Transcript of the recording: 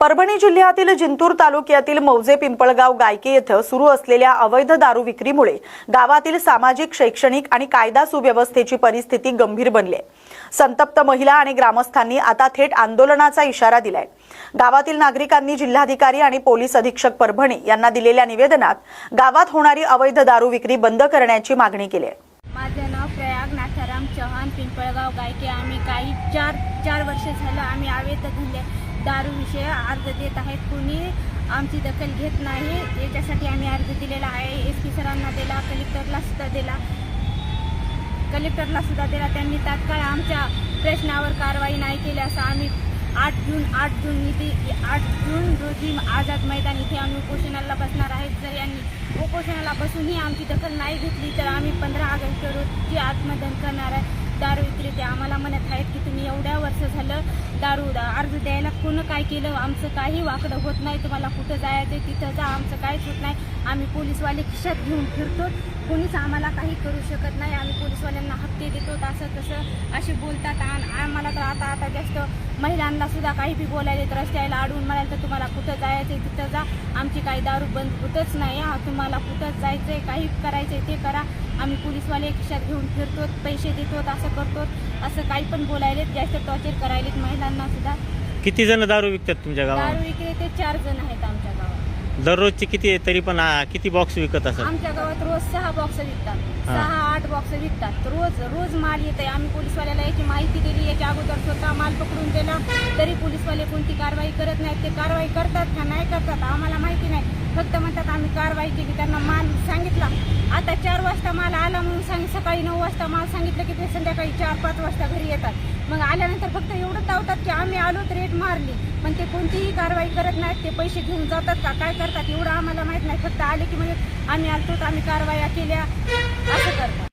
परभणी जिल्ह्यातील जिंतूर तालुक्यातील मौजे पिंपळगाव गायके येथे सुरू असलेल्या अवैध दारू विक्रीमुळे गावातील सामाजिक, शैक्षणिक आणि कायदा सुव्यवस्थेची परिस्थिती गंभीर बनली आहे। संतप्त महिला आणि ग्रामस्थांनी आता थेट आंदोलनाचा इशारा दिलाय। गावातील नागरिकांनी जिल्हाधिकारी आणि पोलीस अधीक्षक परभणी यांना दिलेल्या निवेदनात गावात होणारी अवैध दारू विक्री बंद करण्याची मागणी केली आहे। माझं नाव प्रयाग नाथाराम चव्हाण, पिंपळगाव गायके। आम्ही काही चार वर्ष झालं आम्ही अवैध दारू विषय अर्ज देत आहेत, कोणी आमची दखल घेत नाही। याच्यासाठी आम्ही अर्ज दिलेला आहे, SP सरांना दिला, कलेक्टरला सुद्धा दिला। त्यांनी तात्काळ आमच्या प्रश्नावर कारवाई नाही केली। असं आम्ही 8 जून रोजी आझाद मैदान इथे आम्ही उपोषणाला बसणार आहेत। जर यांनी उपोषणाला बसूनही आमची दखल नाही घेतली तर आम्ही 15 ऑगस्ट रोजी आत्मदहन करणार आहे। दारू विक्रेते आम्हाला म्हणत आहेत की तुम्ही एवढ्या वर्ष झालं दारू अर्ज द्यायला कोण काय केलं, आमचं काही वाकडं होत नाही, तुम्हाला कुठं जायचं तिथं जा, आमचं काहीच होत नाही। आम्ही पोलीसवाले खिशात घेऊन फिरतो, कोणीच आम्हाला काही करू शकत नाही। आम्ही पोलीसवाल्यांना हप्ते देतो, असं तसं असे बोलतात। आम्हाला तर आता जास्त महिलांना सुद्धा काही बी बोलायला तर रस्त्याला अडवून म्हणाले तर तुम्हाला कुठं जायचं तिथं जा, आमची काही दारू बंद होतच नाही, तुम्हाला कुठं जायचंय काही करायचंय ते करा। आम्ही पोलीसवाले खिशात घेऊन फिरतो, पैसे देतो, असं करतो, असं काही पण बोलायलेत, जास्त टॉर्चर करायलेत महिलांना सुद्धा। किती जण दारू विकतात तुमच्या गावात? दारू विक्रेते 4 जण आहेत आमच्या गावात। दररोजचे किती आहे तरी पण किती बॉक्स विकत असतात? आमच्या गावात रोज 6 बॉक्स विकतात, 6-8 बॉक्स विकतात, रोज माल येत आहे। आम्ही पोलीसवाल्याला याची माहिती दिली, याच्या अगोदर स्वतः माल पकडून दिला, तरी पोलीसवाले कोणती कारवाई करत नाहीत। ते कारवाई करतात का नाही करतात आम्हाला माहिती नाही, फक्त म्हणतात आम्ही कारवाई केली। त्यांना माल सांगितला, आता 4 वाजता माल आला म्हणून सकाळी 9 वाजता माल सांगितलं की ते संध्याकाळी 4-5 वाजता घरी येतात। मग आल्यानंतर फक्त एवढं धावतात की आम्ही आलो तर रेट मारली, पण ते कोणतीही कारवाई करत नाहीत। ते पैसे घेऊन जातात का काय करतात एवढं आम्हाला माहित नाही, फक्त आले की म्हणजे आम्ही आलतो, आम्ही कारवाया केल्या, असं करतात।